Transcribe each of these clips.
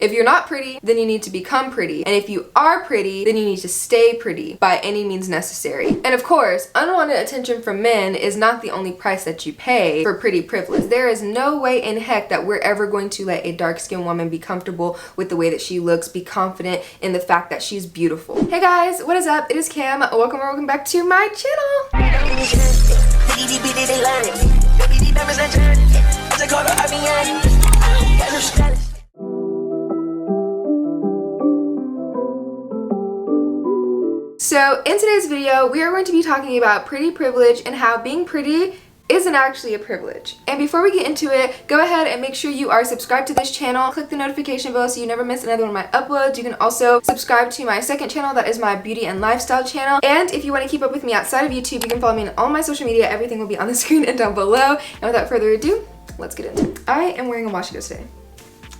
If you're not pretty, then you need to become pretty. And if you are pretty, then you need to stay pretty by any means necessary. And of course, unwanted attention from men is not the only price that you pay for pretty privilege. There is no way in heck that we're ever going to let a dark-skinned woman be comfortable with the way that she looks, be confident in the fact that she's beautiful. Hey guys, what is up? It is Cam. Welcome back to my channel. So in today's video, we are going to be talking about pretty privilege and how being pretty isn't actually a privilege. And before we get into it, go ahead and make sure you are subscribed to this channel. Click the notification bell so you never miss another one of my uploads. You can also subscribe to my second channel, that is my beauty and lifestyle channel. And if you want to keep up with me outside of YouTube, you can follow me on all my social media. Everything will be on the screen and down below. And without further ado, let's get into it. I am wearing a wash and go today.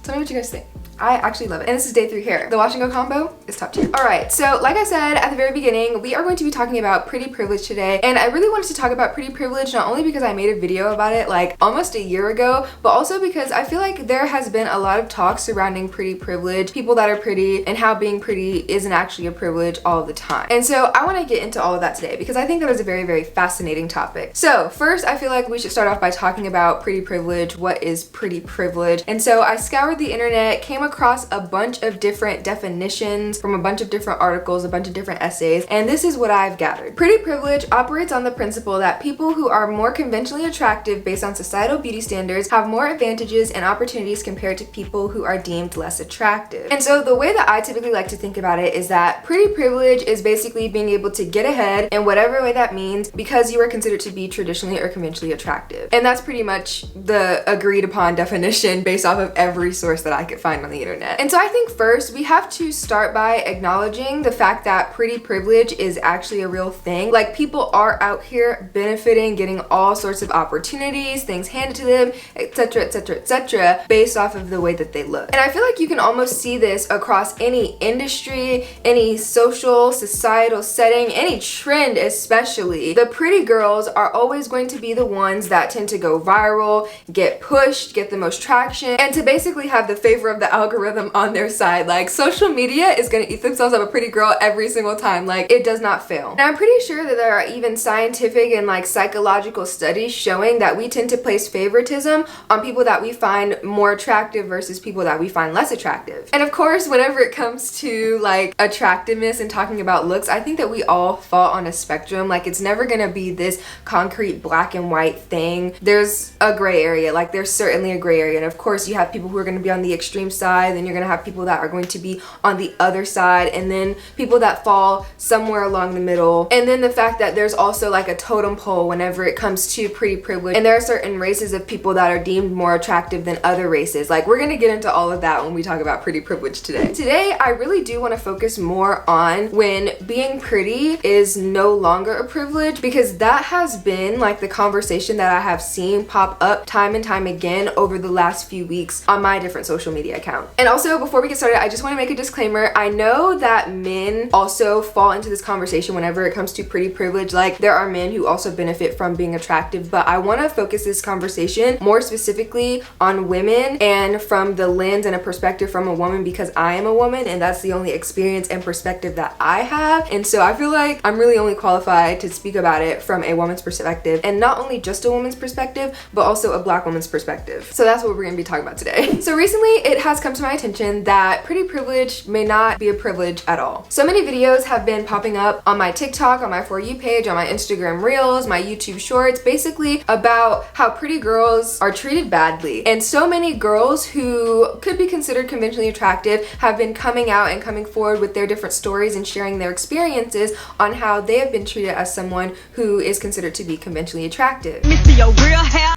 Tell me what you guys think. I actually love it. And this is day 3 hair. The wash and go combo is top tier. Alright, so like I said at the very beginning, we are going to be talking about pretty privilege today. And I really wanted to talk about pretty privilege not only because I made a video about it like almost a year ago, but also because I feel like there has been a lot of talk surrounding pretty privilege, people that are pretty, and how being pretty isn't actually a privilege all the time. And so I want to get into all of that today because I think that is a very, very fascinating topic. So first, I feel like we should start off by talking about pretty privilege. What is pretty privilege? And so I scoured the internet, came across a bunch of different definitions from a bunch of different articles, a bunch of different essays, and this is what I've gathered. Pretty privilege operates on the principle that people who are more conventionally attractive based on societal beauty standards have more advantages and opportunities compared to people who are deemed less attractive. And so the way that I typically like to think about it is that pretty privilege is basically being able to get ahead in whatever way that means because you are considered to be traditionally or conventionally attractive. And that's pretty much the agreed upon definition based off of every source that I could find on the internet. And so I think first we have to start by acknowledging the fact that pretty privilege is actually a real thing. Like, people are out here benefiting, getting all sorts of opportunities, things handed to them, etc, etc, etc, based off of the way that they look. And I feel like you can almost see this across any industry, any social, societal setting, any trend especially. The pretty girls are always going to be the ones that tend to go viral, get pushed, get the most traction, and to basically have the favor of the algorithm on their side. Like, social media is gonna eat themselves up a pretty girl every single time. Like, it does not fail. And I'm pretty sure that there are even scientific and like psychological studies showing that we tend to place favoritism on people that we find more attractive versus people that we find less attractive. And of course, whenever it comes to like attractiveness and talking about looks, I think that we all fall on a spectrum. Like, it's never gonna be this concrete black and white thing. There's a gray area. Like, there's certainly a gray area. And of course, you have people who are gonna be on the extreme side, then you're gonna have people that are going to be on the other side, and then people that fall somewhere along the middle. And then the fact that there's also like a totem pole whenever it comes to pretty privilege, and there are certain races of people that are deemed more attractive than other races. Like, we're gonna get into all of that when we talk about pretty privilege today. Today, I really do want to focus more on when being pretty is no longer a privilege, because that has been like the conversation that I have seen pop up time and time again over the last few weeks on my different social media accounts. And also, before we get started, I just want to make a disclaimer. I know that men also fall into this conversation whenever it comes to pretty privilege. Like, there are men who also benefit from being attractive, but I want to focus this conversation more specifically on women and from the lens and a perspective from a woman, because I am a woman and that's the only experience and perspective that I have. And so I feel like I'm really only qualified to speak about it from a woman's perspective, and not only just a woman's perspective, but also a black woman's perspective. So that's what we're going to be talking about today. So recently it has come to my attention that pretty privilege may not be a privilege at all. So many videos have been popping up on my TikTok, on my For You page, on my Instagram Reels, my YouTube Shorts, basically about how pretty girls are treated badly. And so many girls who could be considered conventionally attractive have been coming out and coming forward with their different stories and sharing their experiences on how they have been treated as someone who is considered to be conventionally attractive.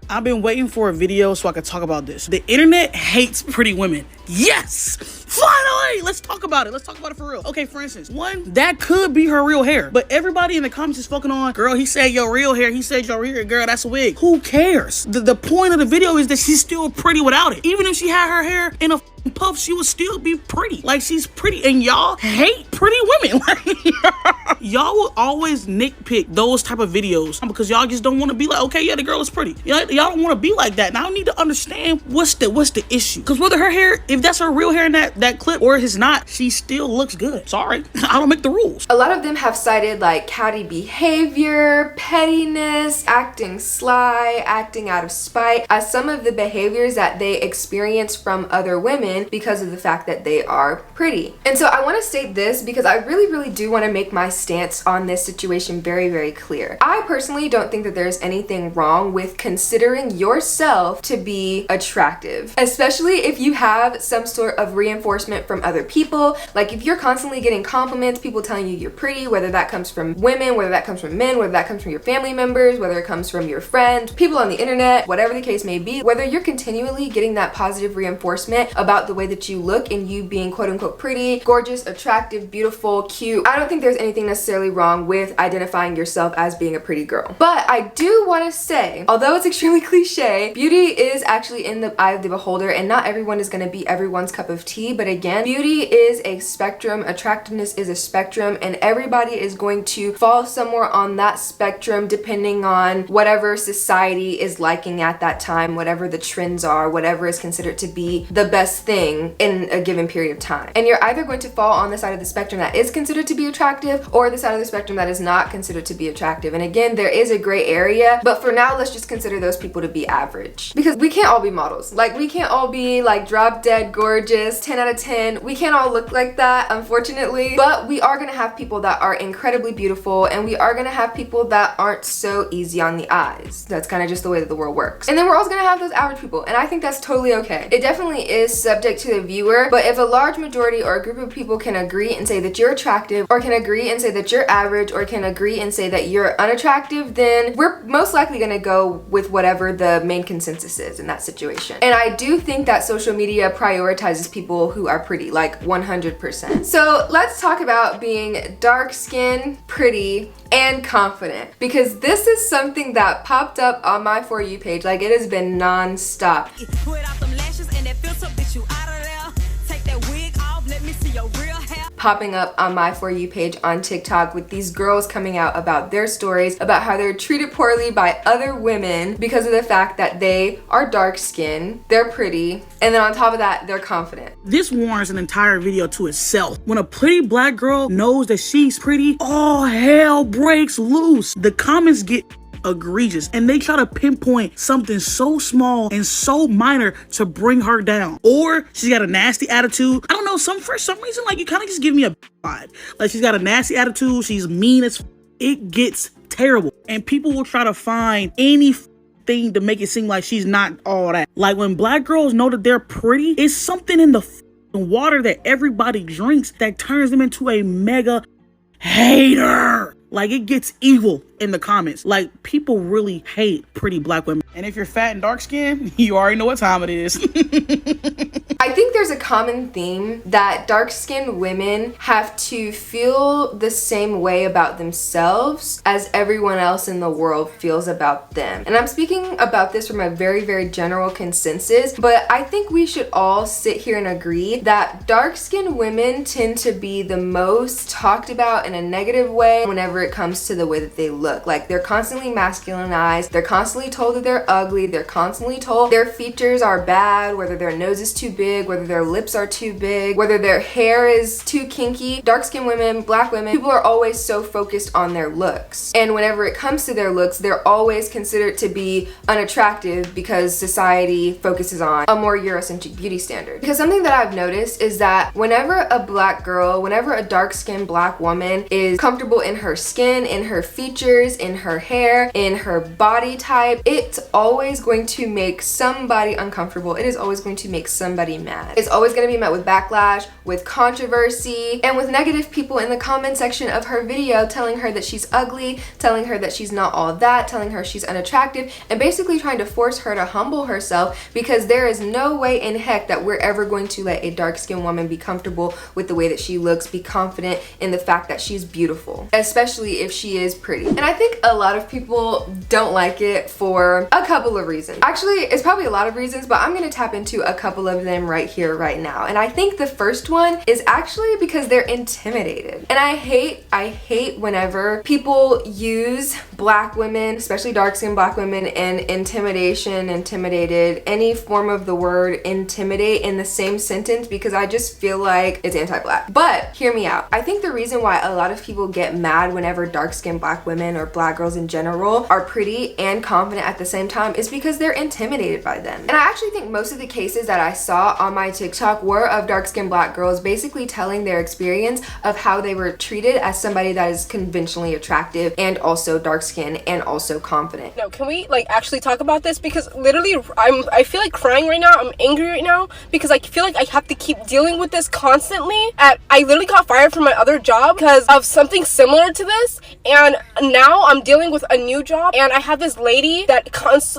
I've been waiting for a video so I could talk about this. The internet hates pretty women. Yes! Finally! Let's talk about it. Let's talk about it for real. Okay, for instance, one, that could be her real hair. But everybody in the comments is fucking on, girl, he said your real hair. He said your real hair. Girl, that's a wig. Who cares? The point of the video is that she's still pretty without it. Even if she had her hair in a puff, she would still be pretty. Like, she's pretty, and y'all hate pretty women. Like, y'all will always nitpick those type of videos because y'all just don't want to be like, okay, yeah, the girl is pretty. Y'all don't want to be like that. Now I need to understand what's the issue. Because whether her hair, if that's her real hair in that clip or if it's not, she still looks good. Sorry, I don't make the rules. A lot of them have cited like catty behavior, pettiness, acting sly, acting out of spite as some of the behaviors that they experience from other women because of the fact that they are pretty. And so I want to state this because I really do want to make my stance on this situation very clear. I personally don't think that there's anything wrong with considering yourself to be attractive, especially if you have some sort of reinforcement from other people. Like if you're constantly getting compliments, people telling you you're pretty, whether that comes from women, whether that comes from men, whether that comes from your family members, whether it comes from your friends, people on the internet, whatever the case may be, whether you're continually getting that positive reinforcement about the way that you look and you being quote unquote pretty, gorgeous, attractive, beautiful, cute, I don't think there's anything necessarily wrong with identifying yourself as being a pretty girl. But I do want to say, although it's extremely cliche, beauty is actually in the eye of the beholder, and not everyone is going to be everyone's cup of tea. But again, beauty is a spectrum, attractiveness is a spectrum, and everybody is going to fall somewhere on that spectrum depending on whatever society is liking at that time, whatever the trends are, whatever is considered to be the best thing in a given period of time. And you're either going to fall on the side of the spectrum that is considered to be attractive or the side of the spectrum that is not considered to be attractive. And again, there is a gray area, but for now, let's just consider those people to be average, because we can't all be models. Like we can't all be like drop dead gorgeous, 10 out of 10. We can't all look like that, unfortunately, but we are gonna have people that are incredibly beautiful, and we are gonna have people that aren't so easy on the eyes. That's kind of just the way that the world works. And then we're also gonna have those average people, and I think that's totally okay. It definitely is subject to the viewer, but if a large majority or a group of people can agree and say that you're attractive, or can agree and say that you're average, or can agree and say that you're unattractive, then we're most likely gonna go with whatever the main consensus is in that situation. And I do think that social media prioritizes people who are pretty, like 100%. So let's talk about being dark skinned, pretty, and confident, because this is something that popped up on my For You page. Like it has been non-stop. Popping up on my For You page on TikTok with these girls coming out about their stories about how they're treated poorly by other women because of the fact that they are dark skinned, they're pretty, and then on top of that, they're confident. This warrants an entire video to itself. When a pretty black girl knows that she's pretty, all hell breaks loose. The comments get egregious, and they try to pinpoint something so small and so minor to bring her down. Or she's got a nasty attitude. I don't know, for some reason, like, you kind of just give me a vibe. Like, she's got a nasty attitude, she's mean as it gets terrible. And people will try to find any thing to make it seem like she's not all that. Like, when black girls know that they're pretty, it's something in the water that everybody drinks that turns them into a mega hater. Like, it gets evil in the comments. Like, people really hate pretty black women. And if you're fat and dark skinned, you already know what time it is. I think there's a common theme that dark skinned women have to feel the same way about themselves as everyone else in the world feels about them. And I'm speaking about this from a very general consensus, but I think we should all sit here and agree that dark skinned women tend to be the most talked about in a negative way whenever it comes to the way that they look. Like, they're constantly masculinized, they're constantly told that they're ugly, they're constantly told their features are bad, whether their nose is too big, whether their lips are too big, whether their hair is too kinky. Dark-skinned women, black women, people are always so focused on their looks. And whenever it comes to their looks, they're always considered to be unattractive because society focuses on a more Eurocentric beauty standard. Because something that I've noticed is that whenever a black girl, whenever a dark-skinned black woman is comfortable in her skin, in her features, in her hair, in her body type, it's always going to make somebody uncomfortable. It is always going to make somebody mad. It's always going to be met with backlash, with controversy, and with negative people in the comment section of her video telling her that she's ugly, telling her that she's not all that, telling her she's unattractive, and basically trying to force her to humble herself, because there is no way in heck that we're ever going to let a dark-skinned woman be comfortable with the way that she looks, be confident in the fact that she's beautiful, especially if she is pretty. And I think a lot of people don't like it for a couple of reasons. Actually, it's probably a lot of reasons, but I'm going to tap into a couple of them right here, right now. And I think the first one is actually because they're intimidated. And I hate whenever people use black women, especially dark-skinned black women, and intimidation, intimidated, any form of the word intimidate in the same sentence, because I just feel like it's anti-black. But hear me out. I think the reason why a lot of people get mad whenever dark-skinned black women or black girls in general are pretty and confident at the same time is because they're intimidated by them. And I actually think most of the cases that I saw on my TikTok were of dark-skinned black girls basically telling their experience of how they were treated as somebody that is conventionally attractive and also dark-skinned and also confident. No, can we like actually talk about this? Because literally I feel like crying right now. I'm angry right now because I feel like I have to keep dealing with this constantly. I literally got fired from my other job because of something similar to this, and now I'm dealing with a new job, and I have this lady that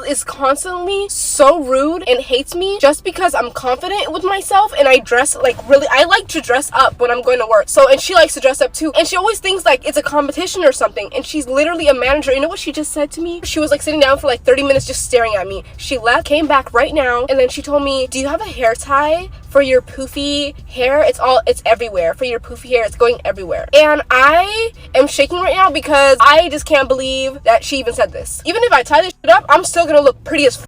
is constantly so rude and hates me just because I'm confident with myself and I dress like really, I like to dress up when I'm going to work. So, and she likes to dress up too, and she always thinks like it's a competition or something, and she's literally a manager. You know what she just said to me? She was like sitting down for like 30 minutes just staring at me. She left, came back right now, and then she told me, do you have a hair tie for your poofy hair? It's everywhere. For your poofy hair, it's going everywhere. And I am shaking right now because I just can't believe that she even said this. Even if I tie this shit up, I'm still gonna look pretty as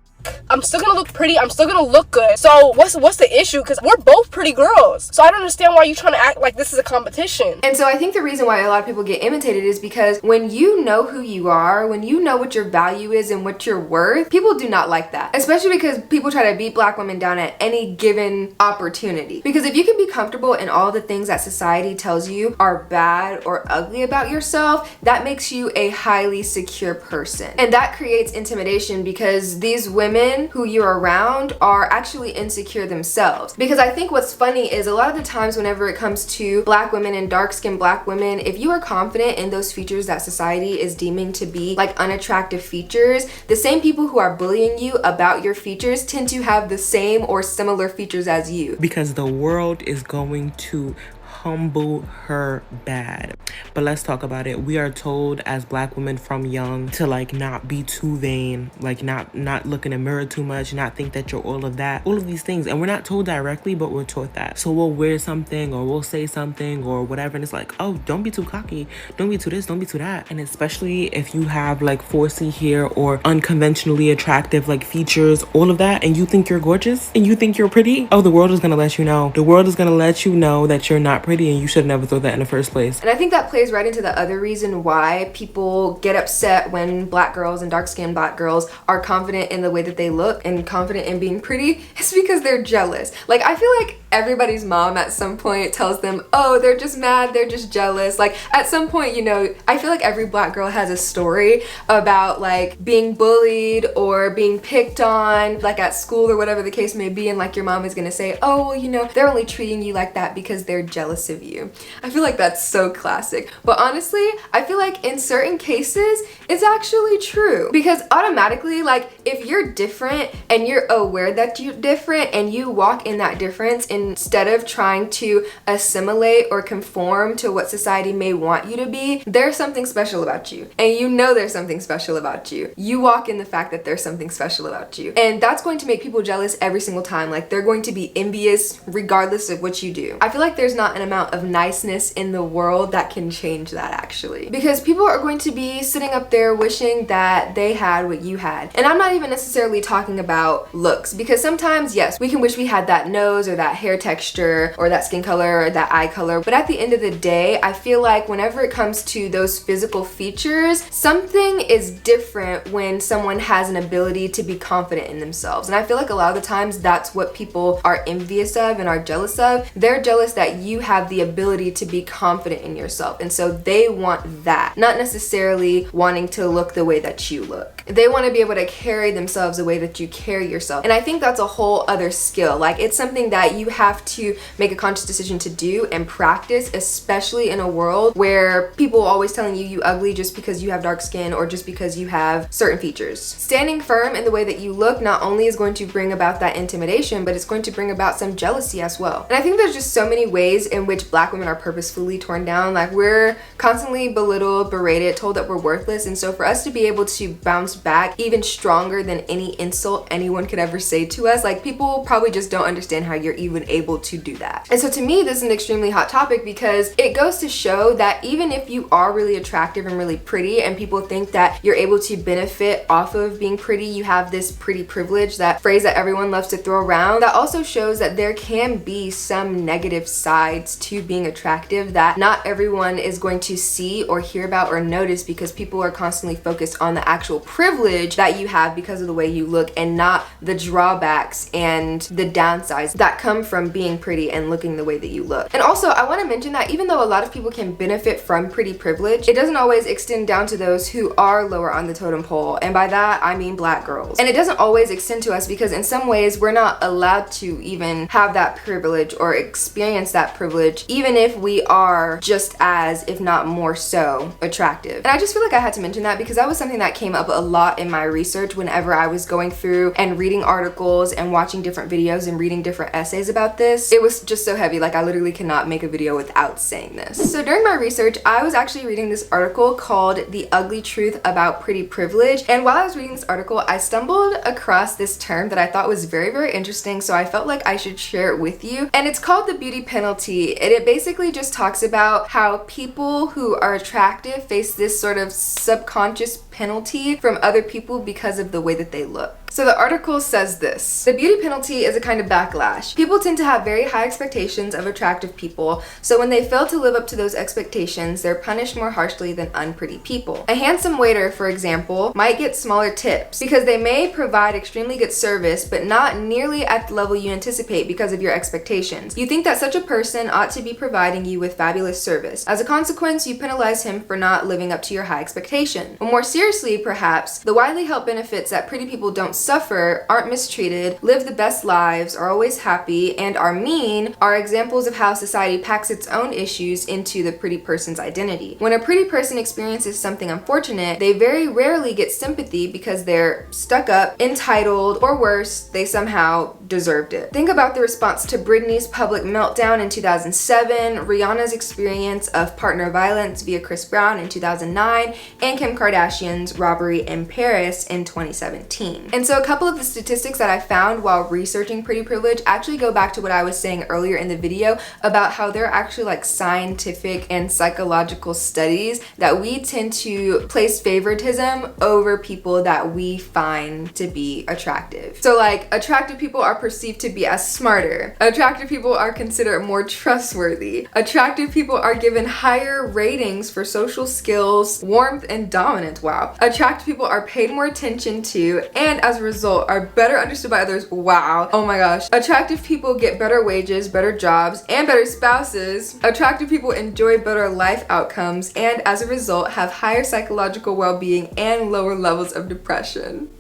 I'm still gonna look pretty, I'm still gonna look good. So what's the issue? Because we're both pretty girls. So I don't understand why you're trying to act like this is a competition. And so I think the reason why a lot of people get imitated is because when you know who you are, when you know what your value is and what you're worth, people do not like that. Especially because people try to beat black women down at any given opportunity. Because if you can be comfortable in all the things that society tells you are bad or ugly about yourself, that makes you a highly secure person. And that creates intimidation because these women who you're around are actually insecure themselves. Because I think what's funny is a lot of the times whenever it comes to black women and dark-skinned black women, if you are confident in those features that society is deeming to be like unattractive features, the same people who are bullying you about your features tend to have the same or similar features as you. Because the world is going to humble her bad. But let's talk about it. We are told as black women from young to like not be too vain, like not look in the mirror too much, not think that you're all of that, all of these things. And we're not told directly, but we're taught that. So we'll wear something or we'll say something or whatever, and it's like, oh, don't be too cocky, don't be too this, don't be too that. And especially if you have like 4C hair or unconventionally attractive like features, all of that, and you think you're gorgeous and you think you're pretty, oh, the world is gonna let you know. The world is gonna let you know that you're not pretty and you should have never thought that in the first place. And I think that plays right into the other reason why people get upset when black girls and dark-skinned black girls are confident in the way that they look and confident in being pretty. It's because they're jealous. Like, I feel like everybody's mom at some point tells them, oh, they're just mad, they're just jealous. Like, at some point, you know, I feel like every black girl has a story about like being bullied or being picked on, like at school or whatever the case may be, and like your mom is gonna say, oh, well, you know, they're only treating you like that because they're jealous of you. I feel like that's so classic. But honestly, I feel like in certain cases, it's actually true. Because automatically, like, if you're different and you're aware that you're different and you walk in that difference instead of trying to assimilate or conform to what society may want you to be, there's something special about you. And you know there's something special about you. You walk in the fact that there's something special about you. And that's going to make people jealous every single time. Like, they're going to be envious regardless of what you do. I feel like there's not an amount of niceness in the world that can change that, actually. Because people are going to be sitting up there wishing that they had what you had. And I'm not even necessarily talking about looks, because sometimes, yes, we can wish we had that nose or that hair texture or that skin color or that eye color. But at the end of the day, I feel like whenever it comes to those physical features, something is different when someone has an ability to be confident in themselves. And I feel like a lot of the times that's what people are envious of and are jealous of. They're jealous that you have the ability to be confident in yourself, and so they want that, not necessarily wanting to look the way that you look. They want to be able to carry themselves the way that you carry yourself. And I think that's a whole other skill. Like, it's something that you have to make a conscious decision to do and practice, especially in a world where people are always telling you ugly just because you have dark skin or just because you have certain features. Standing firm in the way that you look not only is going to bring about that intimidation, but it's going to bring about some jealousy as well. And I think there's just so many ways in which black women are purposefully torn down. Like, we're constantly belittled, berated, told that we're worthless. And so for us to be able to bounce bounce back even stronger than any insult anyone could ever say to us. Like, people probably just don't understand how you're even able to do that. And so to me, this is an extremely hot topic because it goes to show that even if you are really attractive and really pretty and people think that you're able to benefit off of being pretty, you have this pretty privilege, that phrase that everyone loves to throw around, that also shows that there can be some negative sides to being attractive that not everyone is going to see or hear about or notice, because people are constantly focused on the actual privilege that you have because of the way you look and not the drawbacks and the downsides that come from being pretty and looking the way that you look. And also, I want to mention that even though a lot of people can benefit from pretty privilege, it doesn't always extend down to those who are lower on the totem pole, and by that I mean black girls. And it doesn't always extend to us because in some ways we're not allowed to even have that privilege or experience that privilege, even if we are just as, if not more so, attractive. And I just feel like I had to mention that because that was something that came up a lot in my research whenever I was going through and reading articles and watching different videos and reading different essays about this. It was just so heavy, like I literally cannot make a video without saying this. So during my research, I was actually reading this article called The Ugly Truth About Pretty Privilege, and while I was reading this article, I stumbled across this term that I thought was very, very interesting, so I felt like I should share it with you. And it's called the beauty penalty, and it basically just talks about how people who are attractive face this sort of subconscious penalty from other people because of the way that they look. So the article says this: the beauty penalty is a kind of backlash. People tend to have very high expectations of attractive people, so when they fail to live up to those expectations, they're punished more harshly than unpretty people. A handsome waiter, for example, might get smaller tips because they may provide extremely good service, but not nearly at the level you anticipate because of your expectations. You think that such a person ought to be providing you with fabulous service. As a consequence, you penalize him for not living up to your high expectation. But more seriously, perhaps, the widely held benefits that pretty people don't suffer, aren't mistreated, live the best lives, are always happy, and are mean are examples of how society packs its own issues into the pretty person's identity. When a pretty person experiences something unfortunate, they very rarely get sympathy because they're stuck up, entitled, or worse, they somehow deserved it. Think about the response to Britney's public meltdown in 2007, Rihanna's experience of partner violence via Chris Brown in 2009, and Kim Kardashian's robbery in Paris in 2017. And so a couple of the statistics that I found while researching pretty privilege actually go back to what I was saying earlier in the video about how there are actually like scientific and psychological studies that we tend to place favoritism over people that we find to be attractive. So like, attractive people are perceived to be as smarter. Attractive people are considered more trustworthy. Attractive people are given higher ratings for social skills, warmth, and dominance. Wow. Attractive people are paid more attention to, and as a result are better understood by others. Wow. Oh my gosh. Attractive people get better wages, better jobs, and better spouses. Attractive people enjoy better life outcomes, and as a result have higher psychological well-being and lower levels of depression.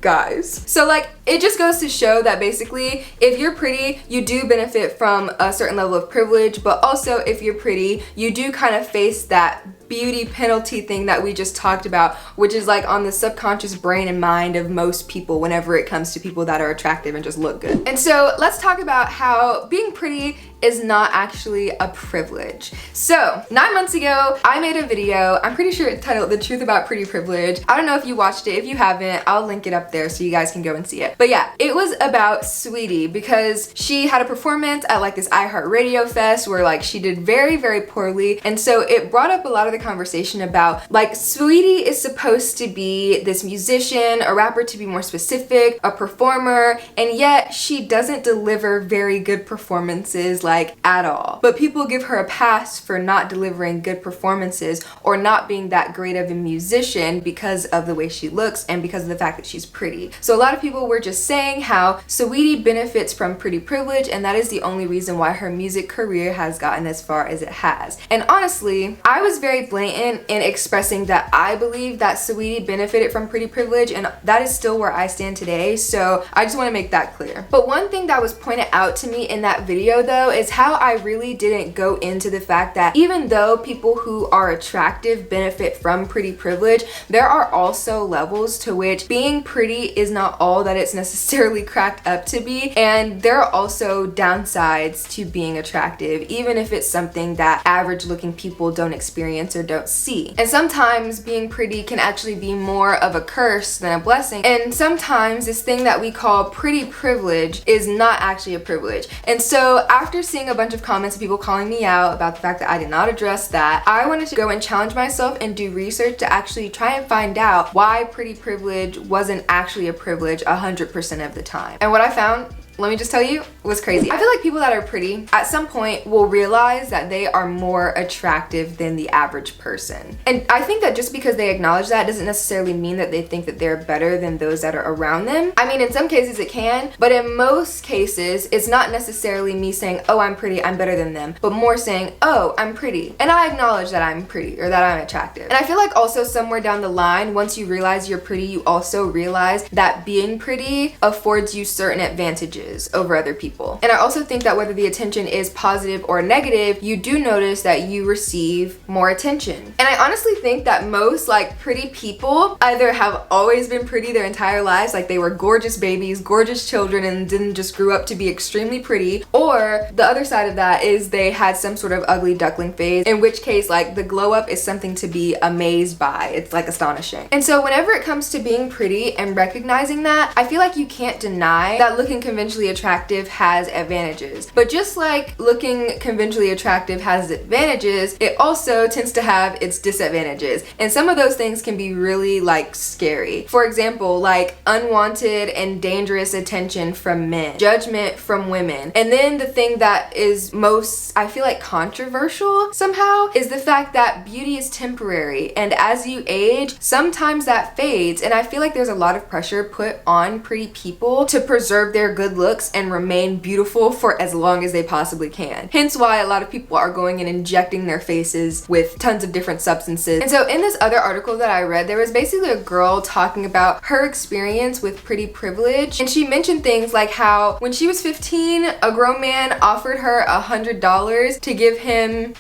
Guys. So like, it just goes to show that basically if you're pretty, you do benefit from a certain level of privilege, but also if you're pretty, you do kind of face that beauty penalty thing that we just talked about, which is like on the subconscious brain and mind of most people whenever it comes to people that are attractive and just look good. And so let's talk about how being pretty is not actually a privilege. So 9 months ago, I made a video, I'm pretty sure it's titled The Truth About Pretty Privilege. I don't know if you watched it. If you haven't, I'll link it up there so you guys can go and see it. But yeah, it was about Saweetie because she had a performance at like this iHeartRadio fest where like she did very, very poorly. And so it brought up a lot of the conversation about like Saweetie is supposed to be this musician, a rapper to be more specific, a performer, and yet she doesn't deliver very good performances like at all. But people give her a pass for not delivering good performances or not being that great of a musician because of the way she looks and because of the fact that she's pretty. So a lot of people were just saying how Saweetie benefits from pretty privilege, and that is the only reason why her music career has gotten as far as it has. And honestly, I was very blatant in expressing that I believe that Saweetie benefited from pretty privilege, and that is still where I stand today, so I just want to make that clear. But one thing that was pointed out to me in that video though is how I really didn't go into the fact that even though people who are attractive benefit from pretty privilege, there are also levels to which being pretty is not all that it's necessarily cracked up to be, and there are also downsides to being attractive, even if it's something that average looking people don't experience or don't see. And sometimes being pretty can actually be more of a curse than a blessing, and sometimes this thing that we call pretty privilege is not actually a privilege. And so after seeing a bunch of comments of people calling me out about the fact that I did not address that, I wanted to go and challenge myself and do research to actually try and find out why pretty privilege wasn't actually a privilege 100% of the time. And what I found, let me just tell you, was crazy. I feel like people that are pretty at some point will realize that they are more attractive than the average person. And I think that just because they acknowledge that doesn't necessarily mean that they think that they're better than those that are around them. I mean, in some cases it can, but in most cases, it's not necessarily me saying, oh, I'm pretty, I'm better than them, but more saying, oh, I'm pretty, and I acknowledge that I'm pretty or that I'm attractive. And I feel like also somewhere down the line, once you realize you're pretty, you also realize that being pretty affords you certain advantages over other people. And I also think that whether the attention is positive or negative, you do notice that you receive more attention. And I honestly think that most like pretty people either have always been pretty their entire lives, like they were gorgeous babies, gorgeous children, and didn't just grew up to be extremely pretty, or the other side of that is they had some sort of ugly duckling phase, in which case like the glow up is something to be amazed by. It's like astonishing. And so whenever it comes to being pretty and recognizing that, I feel like you can't deny that looking conventionally attractive has advantages. But just like looking conventionally attractive has advantages, it also tends to have its disadvantages. And some of those things can be really like scary. For example, like unwanted and dangerous attention from men, judgment from women. And then the thing that is most, I feel like, controversial somehow is the fact that beauty is temporary, and as you age, sometimes that fades. And I feel like there's a lot of pressure put on pretty people to preserve their good looks and remain beautiful for as long as they possibly can. Hence why a lot of people are going and injecting their faces with tons of different substances. And so in this other article that I read, there was basically a girl talking about her experience with pretty privilege, and she mentioned things like how when she was 15, a grown man offered her $100 to give him.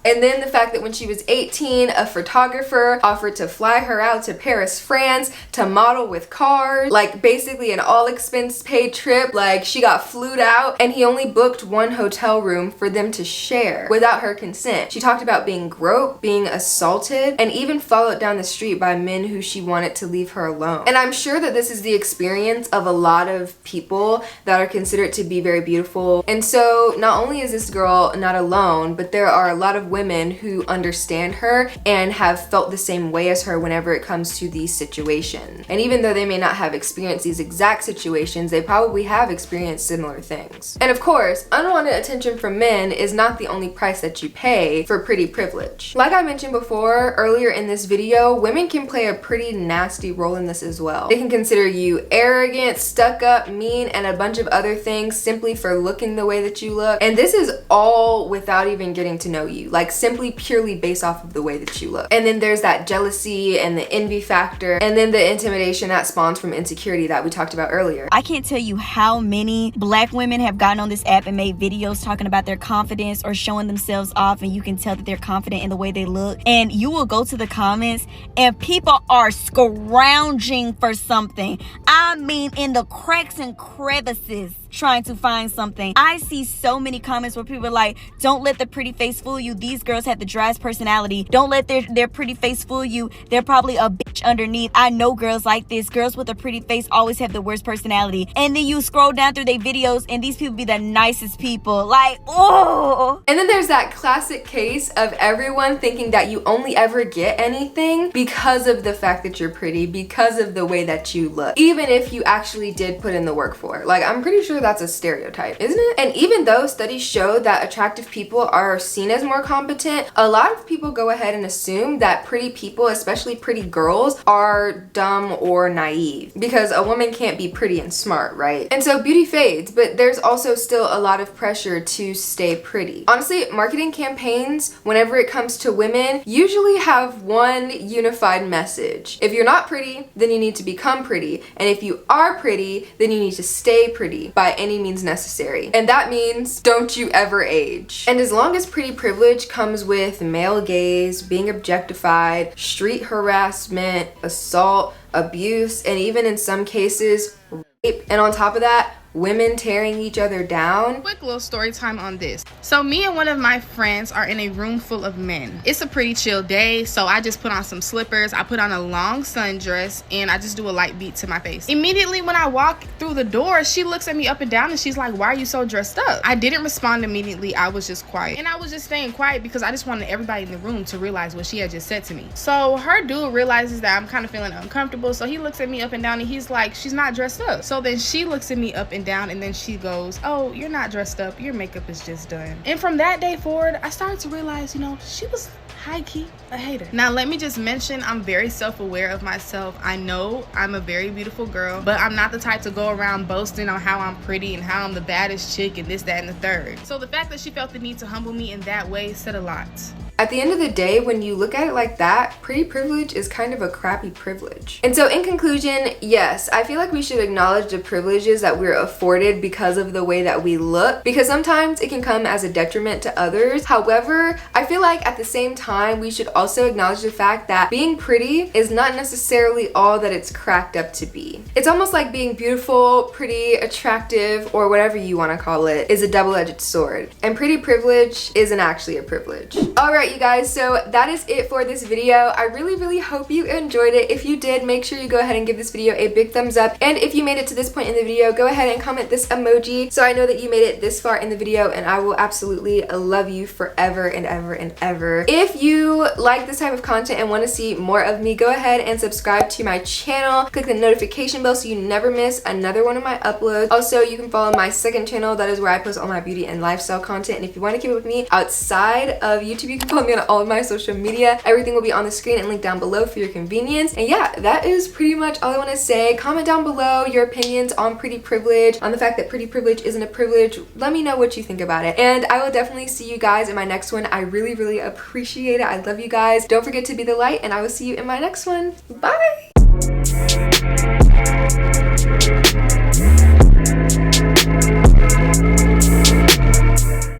And then the fact that when she was 18, a photographer offered to fly her out to Paris, France to model with cars, like basically an all expense paid trip. Like she got flued out and he only booked one hotel room for them to share without her consent. She talked about being groped, being assaulted, and even followed down the street by men who she wanted to leave her alone. And I'm sure that this is the experience of a lot of people that are considered to be very beautiful. And so not only is this girl not alone, but there are a lot of women who understand her and have felt the same way as her whenever it comes to these situations. And even though they may not have experienced these exact situations, they probably have experienced similar things. And of course, unwanted attention from men is not the only price that you pay for pretty privilege. Like I mentioned before earlier in this video, women can play a pretty nasty role in this as well. They can consider you arrogant, stuck up, mean, and a bunch of other things simply for looking the way that you look. And this is all without even getting to know you. Like simply purely based off of the way that you look. And then there's that jealousy and the envy factor, and then the intimidation that spawns from insecurity that we talked about earlier. I can't tell you how many black women have gotten on this app and made videos talking about their confidence or showing themselves off, and you can tell that they're confident in the way they look. And you will go to the comments and people are scrounging for something. I mean, in the cracks and crevices, trying to find something. I see so many comments where people are like, don't let the pretty face fool you. These girls have the driest personality. Don't let their pretty face fool you. They're probably a bitch underneath. I know girls like this. Girls with a pretty face always have the worst personality. And then you scroll down through their videos and these people be the nicest people. Like, oh. And then there's that classic case of everyone thinking that you only ever get anything because of the fact that you're pretty, because of the way that you look, even if you actually did put in the work for it. Like, I'm pretty sure that's a stereotype, isn't it? And even though studies show that attractive people are seen as more competent, a lot of people go ahead and assume that pretty people, especially pretty girls, girls are dumb or naive, because a woman can't be pretty and smart, right? And so beauty fades, but there's also still a lot of pressure to stay pretty. Honestly, marketing campaigns, whenever it comes to women, usually have one unified message. If you're not pretty, then you need to become pretty. And if you are pretty, then you need to stay pretty by any means necessary. And that means don't you ever age. And as long as pretty privilege comes with male gaze, being objectified, street harassment, assault, abuse, and even in some cases, rape, and on top of that, women tearing each other down. Quick little story time on this. So me and one of my friends are in a room full of men. It's a pretty chill day, so I just put on some slippers, I put on a long sundress, and I just do a light beat to my face. Immediately when I walk through the door, she looks at me up and down and she's like, "Why are you so dressed up?" I didn't respond immediately. I was just quiet. And I was just staying quiet because I just wanted everybody in the room to realize what she had just said to me. So her dude realizes that I'm kind of feeling uncomfortable, so he looks at me up and down and he's like, "She's not dressed up." So then she looks at me up and down and then she goes, "Oh, you're not dressed up, your makeup is just done." And from that day forward, I started to realize, she was high-key a hater. Now let me just mention, I'm very self-aware of myself. I know I'm a very beautiful girl, but I'm not the type to go around boasting on how I'm pretty and how I'm the baddest chick and this, that, and the third. So the fact that she felt the need to humble me in that way said a lot. At the end of the day, when you look at it like that, pretty privilege is kind of a crappy privilege. And so in conclusion, yes, I feel like we should acknowledge the privileges that we're afforded because of the way that we look, because sometimes it can come as a detriment to others. However, I feel like at the same time, we should also acknowledge the fact that being pretty is not necessarily all that it's cracked up to be. It's almost like being beautiful, pretty, attractive, or whatever you want to call it, is a double-edged sword. And pretty privilege isn't actually a privilege. All right, you guys, so that is it for this video. I really hope you enjoyed it. If you did, make sure you go ahead and give this video a big thumbs up. And if you made it to this point in the video, go ahead and comment this emoji so I know that you made it this far in the video, and I will absolutely love you forever and ever and ever. If you like this type of content and want to see more of me, go ahead and subscribe to my channel. Click the notification bell so you never miss another one of my uploads. Also, you can follow my second channel. That is where I post all my beauty and lifestyle content. And if you want to keep up with me outside of YouTube, you can follow me on all of my social media. Everything will be on the screen and linked down below for your convenience. And yeah, that is pretty much all I want to say. Comment down below your opinions on pretty privilege, on the fact that pretty privilege isn't a privilege. Let me know what you think about it. And I will definitely see you guys in my next one. I really appreciate it. I love you guys. Don't forget to be the light, and I will see you in my next one. Bye!